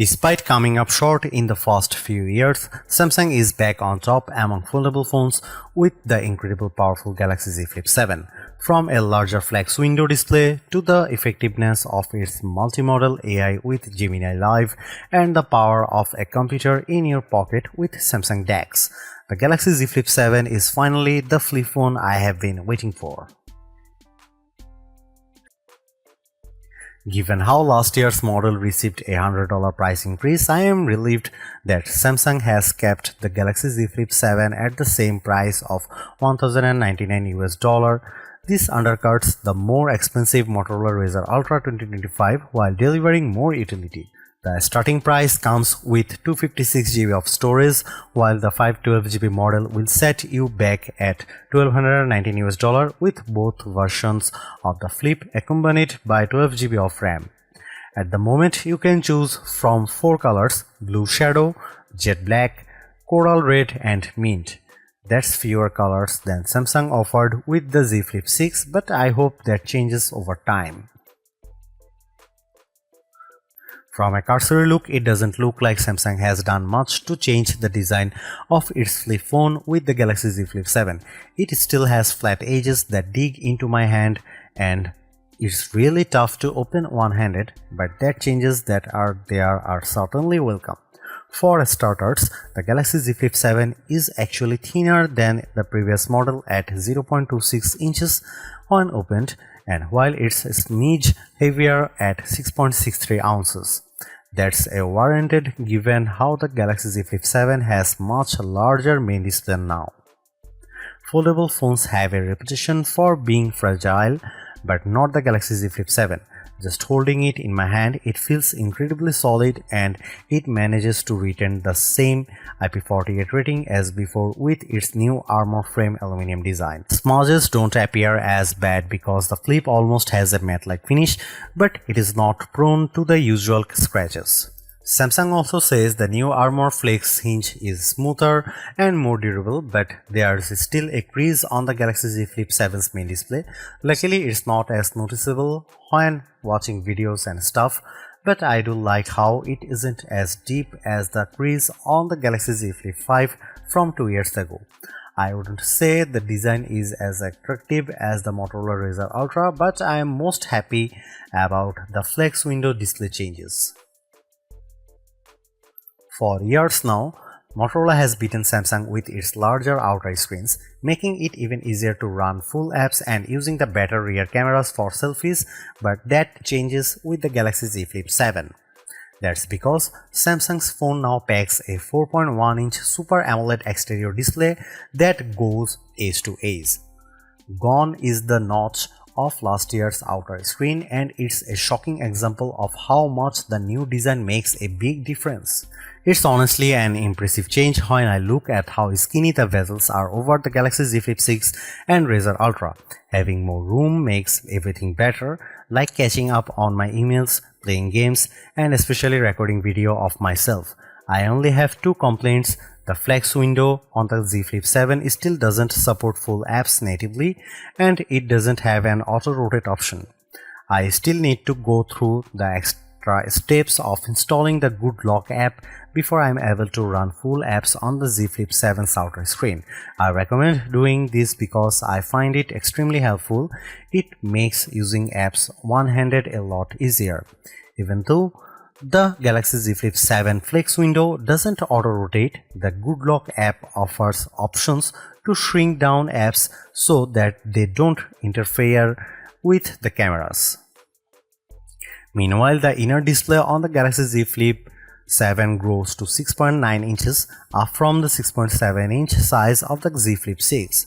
Despite coming up short in the first few years, Samsung is back on top among foldable phones with the incredible powerful Galaxy Z Flip 7. From a larger flex window display to the effectiveness of its multimodal AI with Gemini Live and the power of a computer in your pocket with Samsung DeX, the Galaxy Z Flip 7 is finally the flip phone I have been waiting for. Given how last year's model received a $100 price increase, I am relieved that Samsung has kept the Galaxy Z Flip 7 at the same price of $1,099 US. This undercuts the more expensive Motorola Razr Ultra 2025 while delivering more utility. The starting price comes with 256GB of storage, while the 512GB model will set you back at $1,219 US with both versions of the Flip accompanied by 12GB of RAM. At the moment, you can choose from 4 colors: Blue Shadow, Jet Black, Coral Red and Mint. That's fewer colors than Samsung offered with the Z Flip 6, but I hope that changes over time. From a cursory look, it doesn't look like Samsung has done much to change the design of its flip phone with the Galaxy Z Flip 7. It still has flat edges that dig into my hand and it's really tough to open one-handed, but that changes that are there are certainly welcome. For starters, the Galaxy Z Flip 7 is actually thinner than the previous model at 0.26 inches when opened, and while it's a smidge heavier at 6.63 ounces. That's a warranted given how the Galaxy Z Flip 7 has much larger main display now. Foldable phones have a reputation for being fragile, but not the Galaxy Z Flip 7. Just holding it in my hand, it feels incredibly solid and it manages to retain the same IP48 rating as before with its new armor frame aluminum design. Smudges don't appear as bad because the Flip almost has a matte-like finish, but it is not prone to the usual scratches. Samsung also says the new Armor Flex hinge is smoother and more durable, but there's still a crease on the Galaxy Z Flip 7's main display. Luckily, it's not as noticeable when watching videos and stuff, but I do like how it isn't as deep as the crease on the Galaxy Z Flip 5 from 2 years ago. I wouldn't say the design is as attractive as the Motorola Razr Ultra, but I am most happy about the flex window display changes. For years now, Motorola has beaten Samsung with its larger outer screens, making it even easier to run full apps and using the better rear cameras for selfies, but that changes with the Galaxy Z Flip 7. That's because Samsung's phone now packs a 4.1-inch Super AMOLED exterior display that goes edge to edge. Gone is the notch of last year's outer screen, and it's a shocking example of how much the new design makes a big difference. It's honestly an impressive change when I look at how skinny the bezels are over the Galaxy Z Flip 6 and Razr Ultra. Having more room makes everything better, like catching up on my emails, playing games, and especially recording video of myself. I only have 2 complaints. The flex window on the Z Flip 7 still doesn't support full apps natively, and it doesn't have an auto-rotate option. I still need to go through the extra steps of installing the Good Lock app before I am able to run full apps on the Z Flip 7's outer screen. I recommend doing this because I find it extremely helpful. It makes using apps one-handed a lot easier. Even though the Galaxy Z Flip 7 flex window doesn't auto-rotate, the Good Lock app offers options to shrink down apps so that they don't interfere with the cameras. Meanwhile, the inner display on the Galaxy Z Flip 7 grows to 6.9 inches up from the 6.7-inch size of the Z Flip 6.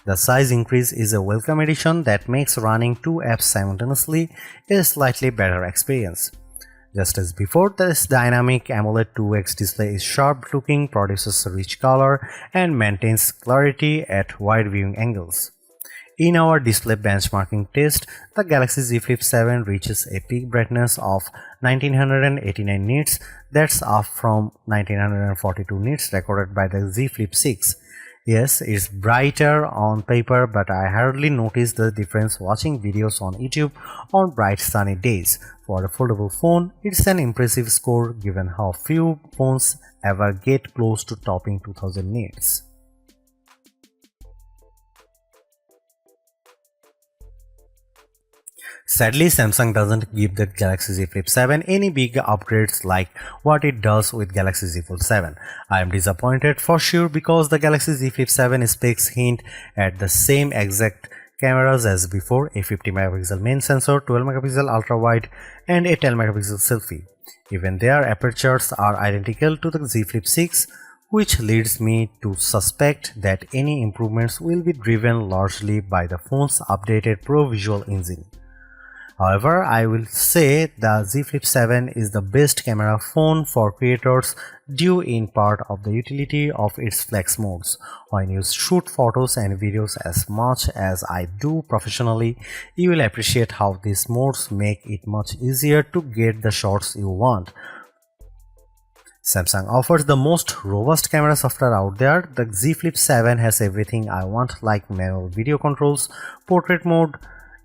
The size increase is a welcome addition that makes running 2 apps simultaneously a slightly better experience. Just as before, this dynamic AMOLED 2X display is sharp looking, produces rich color, and maintains clarity at wide viewing angles. In our display benchmarking test, the Galaxy Z Flip 7 reaches a peak brightness of 1989 nits, that's up from 1942 nits recorded by the Z Flip 6. Yes, it's brighter on paper, but I hardly notice the difference watching videos on YouTube on bright sunny days. For a foldable phone, it's an impressive score given how few phones ever get close to topping 2000 nits. Sadly, Samsung doesn't give the Galaxy Z Flip 7 any big upgrades like what it does with Galaxy Z Fold 7. I am disappointed for sure because the Galaxy Z Flip 7 specs hint at the same exact cameras as before, a 50 megapixel main sensor, 12 megapixel ultra wide and a 10 megapixel selfie. Even their apertures are identical to the Z Flip 6, which leads me to suspect that any improvements will be driven largely by the phone's updated Pro Visual engine. However, I will say the Z Flip 7 is the best camera phone for creators due in part of the utility of its flex modes. When you shoot photos and videos as much as I do professionally, you will appreciate how these modes make it much easier to get the shots you want. Samsung offers the most robust camera software out there. The Z Flip 7 has everything I want like manual video controls, portrait mode,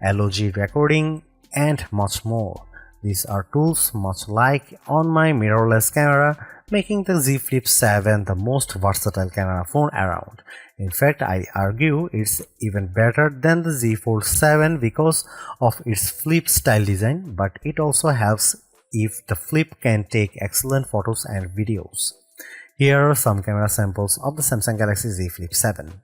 LOG recording, and much more. These are tools much like on my mirrorless camera, making the Z Flip 7 the most versatile camera phone around. In fact, I argue it's even better than the Z Fold 7 because of its flip style design, but it also helps if the flip can take excellent photos and videos. Here are some camera samples of the Samsung Galaxy Z Flip 7.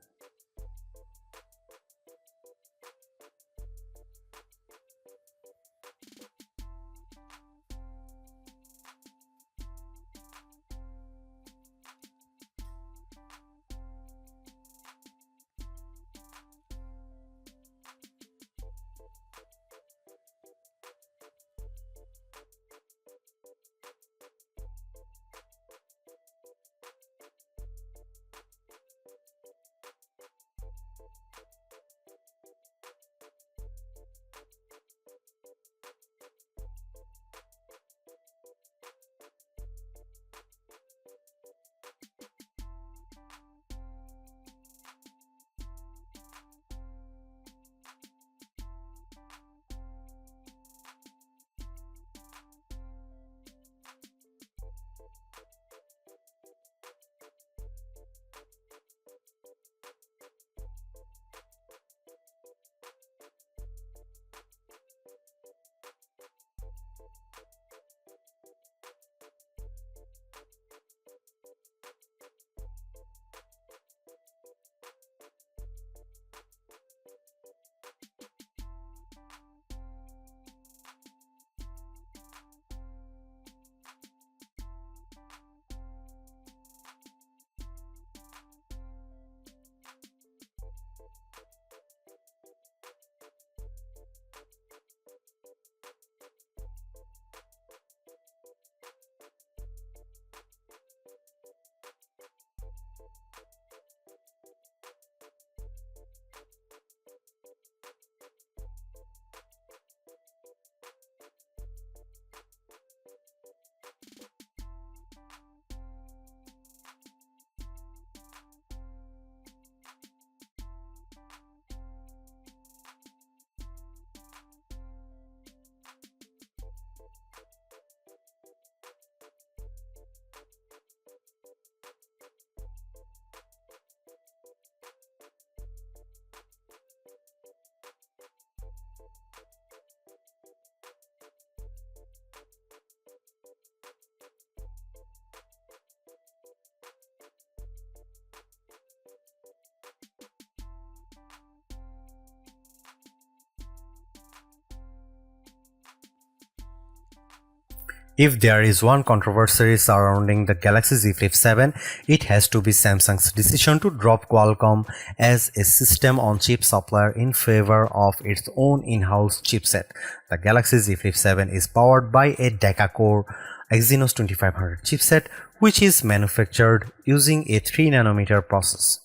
If there is one controversy surrounding the Galaxy Z Flip 7, it has to be Samsung's decision to drop Qualcomm as a system-on-chip supplier in favor of its own in-house chipset. The Galaxy Z Flip 7 is powered by a deca-core Exynos 2500 chipset, which is manufactured using a 3nm process.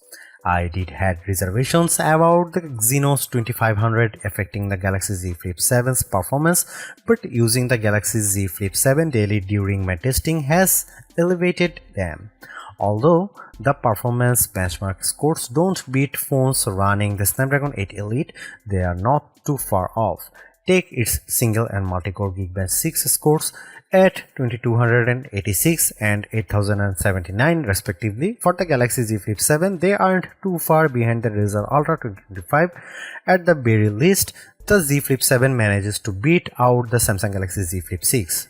I did had reservations about the Exynos 2500 affecting the Galaxy Z Flip 7's performance, but using the Galaxy Z Flip 7 daily during my testing has elevated them. Although the performance benchmark scores don't beat phones running the Snapdragon 8 Elite, they are not too far off. Take its single and multi-core Geekbench 6 scores at 2286 and 8079 respectively. For the Galaxy Z Flip 7, they aren't too far behind the Razer Ultra 2025. At the very least, the Z Flip 7 manages to beat out the Samsung Galaxy Z Flip 6.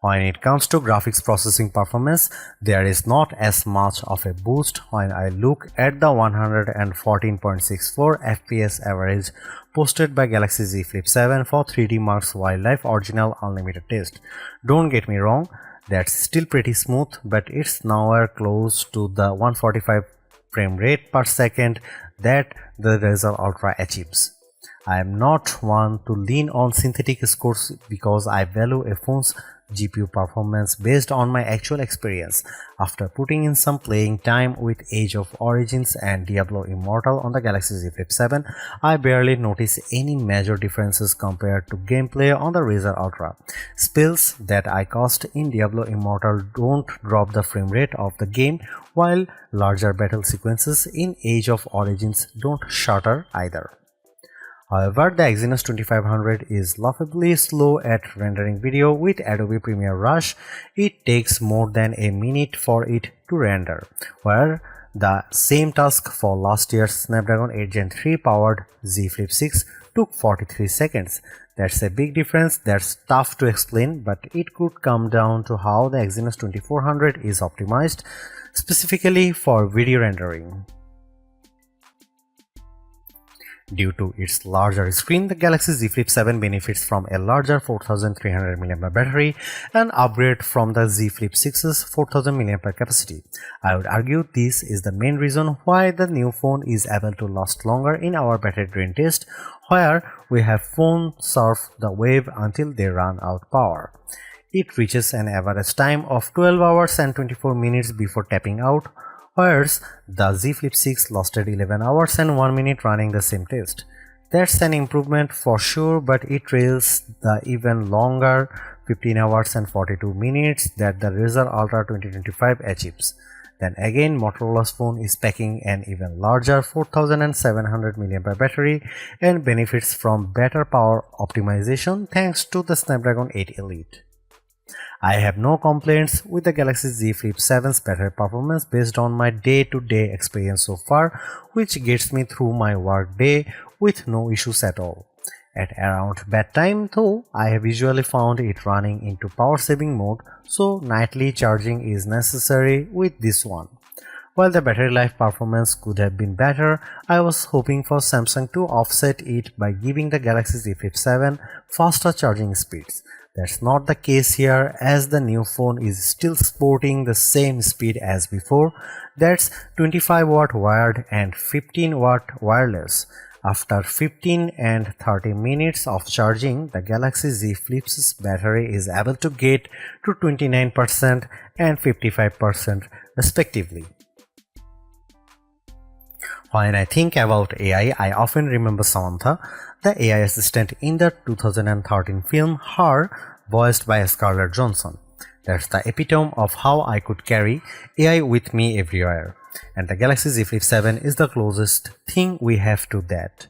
When it comes to graphics processing performance, there is not as much of a boost when I look at the 114.64 FPS average posted by Galaxy Z Flip 7 for 3D Mark's Wildlife Original Unlimited test. Don't get me wrong, that's still pretty smooth, but it's nowhere close to the 145 frame rate per second that the Razer Ultra achieves. I am not one to lean on synthetic scores because I value a phone's GPU performance based on my actual experience. After putting in some playing time with Age of Origins and Diablo Immortal on the Galaxy Z Flip 7, I barely notice any major differences compared to gameplay on the Razer Ultra. Spells that I cast in Diablo Immortal don't drop the frame rate of the game, while larger battle sequences in Age of Origins don't shatter either. However, the Exynos 2500 is laughably slow at rendering video. With Adobe Premiere Rush, it takes more than a minute for it to render, where the same task for last year's Snapdragon 8 Gen 3 powered Z Flip 6 took 43 seconds. That's a big difference that's tough to explain, but it could come down to how the Exynos 2400 is optimized specifically for video rendering. Due to its larger screen, the Galaxy Z Flip 7 benefits from a larger 4300 mAh battery, an upgrade from the Z Flip 6's 4000 mAh capacity. I would argue this is the main reason why the new phone is able to last longer in our battery drain test, where we have phone surf the wave until they run out power. It reaches an average time of 12 hours and 24 minutes before tapping out, whereas the Z Flip 6 lasted 11 hours and 1 minute running the same test. That's an improvement for sure, but it trails the even longer 15 hours and 42 minutes that the Razer Ultra 2025 achieves. Then again, Motorola's phone is packing an even larger 4700 mAh battery and benefits from better power optimization thanks to the Snapdragon 8 Elite. I have no complaints with the Galaxy Z Flip 7's battery performance based on my day-to-day experience so far, which gets me through my work day with no issues at all. At around bedtime though, I have usually found it running into power saving mode, so nightly charging is necessary with this one. While the battery life performance could have been better, I was hoping for Samsung to offset it by giving the Galaxy Z Flip 7 faster charging speeds. That's not the case here, as the new phone is still sporting the same speed as before. That's 25 watt wired and 15 watt wireless. After 15 and 30 minutes of charging, the Galaxy Z Flip's battery is able to get to 29% and 55% respectively. When I think about AI, I often remember Samantha, the AI assistant in the 2013 film Her, voiced by Scarlett Johansson. That's the epitome of how I could carry AI with me everywhere, and the Galaxy Z Flip 7 is the closest thing we have to that.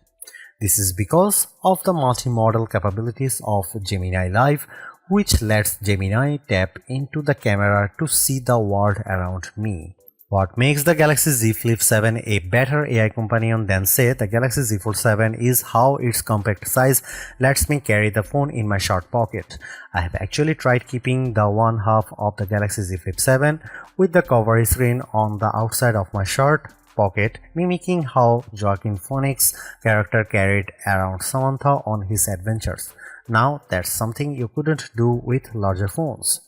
This is because of the multimodal capabilities of Gemini Live, which lets Gemini tap into the camera to see the world around me. What makes the Galaxy Z Flip 7 a better AI companion than say the Galaxy Z Fold 7 is how its compact size lets me carry the phone in my short pocket. I have actually tried keeping the one half of the Galaxy Z Flip 7 with the cover screen on the outside of my short pocket, mimicking how Joaquin Phoenix's character carried around Samantha on his adventures. Now that's something you couldn't do with larger phones.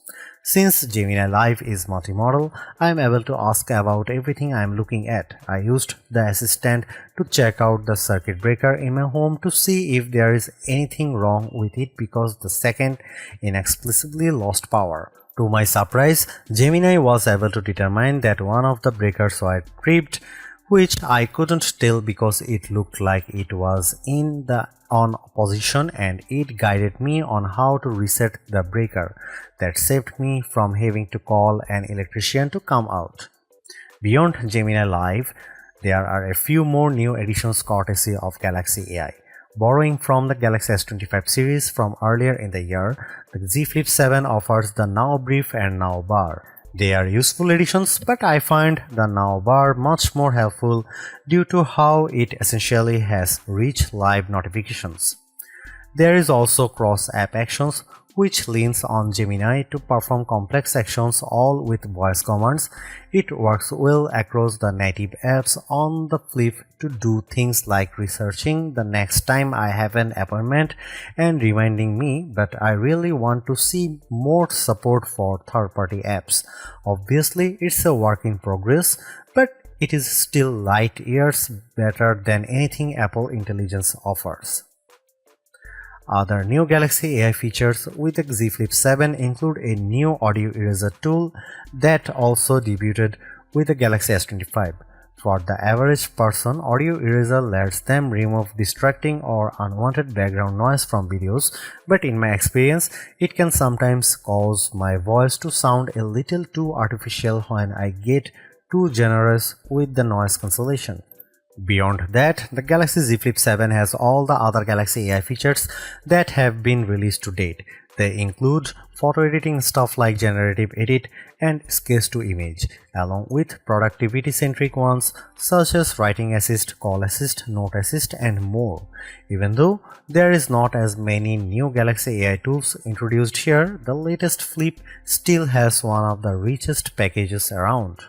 Since Gemini Live is multimodal, I am able to ask about everything I am looking at. I used the assistant to check out the circuit breaker in my home to see if there is anything wrong with it because the second inexplicably lost power. To my surprise, Gemini was able to determine that one of the breakers was tripped, which I couldn't tell because it looked like it was in the on position, and it guided me on how to reset the breaker. That saved me from having to call an electrician to come out. Beyond Gemini Live, there are a few more new additions courtesy of Galaxy AI. Borrowing from the Galaxy S25 series from earlier in the year, the Z Flip 7 offers the Now Brief and Now Bar. They are useful additions, but I find the Now Bar much more helpful due to how it essentially has rich live notifications. There is also cross-app actions, which leans on Gemini to perform complex actions all with voice commands. It works well across the native apps on the Flip to do things like researching the next time I have an appointment and reminding me, but I really want to see more support for third-party apps. Obviously, it's a work in progress, but it is still light years better than anything Apple Intelligence offers. Other new Galaxy AI features with the Z Flip 7 include a new audio eraser tool that also debuted with the Galaxy S25. For the average person, audio eraser lets them remove distracting or unwanted background noise from videos, but in my experience, it can sometimes cause my voice to sound a little too artificial when I get too generous with the noise cancellation. Beyond that, the Galaxy Z Flip 7 has all the other Galaxy AI features that have been released to date. They include photo editing stuff like generative edit and sketch to image, along with productivity-centric ones such as writing assist, call assist, note assist, and more. Even though there is not as many new Galaxy AI tools introduced here, the latest Flip still has one of the richest packages around.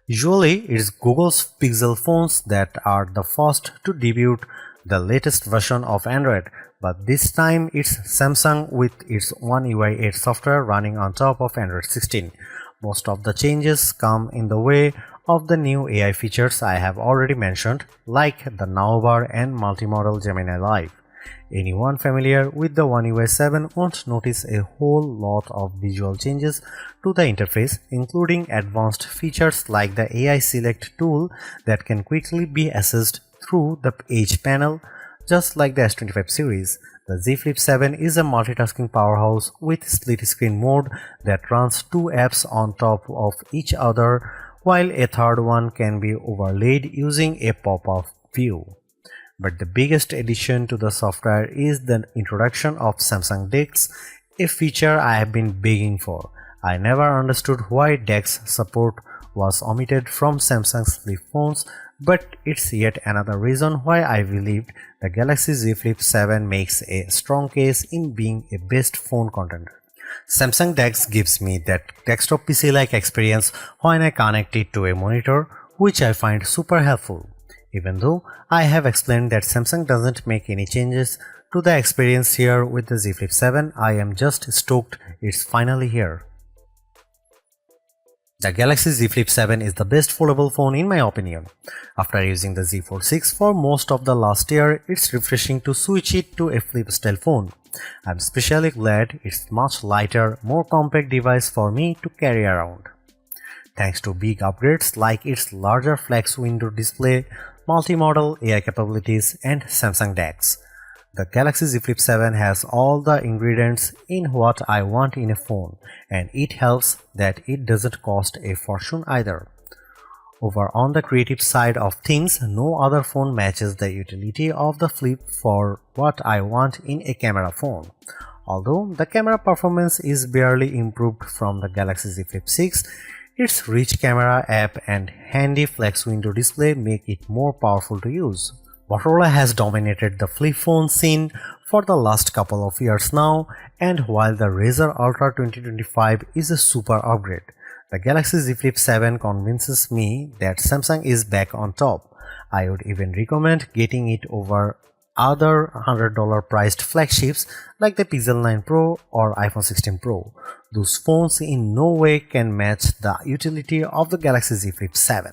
Usually, it's Google's Pixel phones that are the first to debut the latest version of Android, but this time it's Samsung with its One UI 8 software running on top of Android 16. Most of the changes come in the way of the new AI features I have already mentioned, like the Now Bar and multimodal Gemini Live. Anyone familiar with the One UI 7 won't notice a whole lot of visual changes to the interface, including advanced features like the AI Select tool that can quickly be accessed through the Edge panel, just like the S25 series. The Z Flip 7 is a multitasking powerhouse with split screen mode that runs two apps on top of each other, while a third one can be overlaid using a pop-up view. But the biggest addition to the software is the introduction of Samsung DeX, a feature I have been begging for. I never understood why DeX support was omitted from Samsung's Flip phones, but it's yet another reason why I believed the Galaxy Z Flip 7 makes a strong case in being a best phone contender. Samsung DeX gives me that desktop PC-like experience when I connect it to a monitor, which I find super helpful. Even though I have explained that Samsung doesn't make any changes to the experience here with the Z Flip 7, I am just stoked it's finally here. The Galaxy Z Flip 7 is the best foldable phone in my opinion. After using the Z Fold 6 for most of the last year, it's refreshing to switch it to a flip style phone. I'm especially glad it's much lighter, more compact device for me to carry around. Thanks to big upgrades like its larger flex window display, multimodal AI capabilities, and Samsung DeX. The Galaxy Z Flip 7 has all the ingredients in what I want in a phone, and it helps that it doesn't cost a fortune either. Over on the creative side of things, no other phone matches the utility of the Flip for what I want in a camera phone. Although the camera performance is barely improved from the Galaxy Z Flip 6, its rich camera app and handy flex window display make it more powerful to use. Motorola has dominated the flip phone scene for the last couple of years now, and while the Razr Ultra 2025 is a super upgrade, the Galaxy Z Flip 7 convinces me that Samsung is back on top. I would even recommend getting it over other $100 priced flagships like the Pixel 9 Pro or iPhone 16 Pro. Those phones in no way can match the utility of the Galaxy Z Flip 7.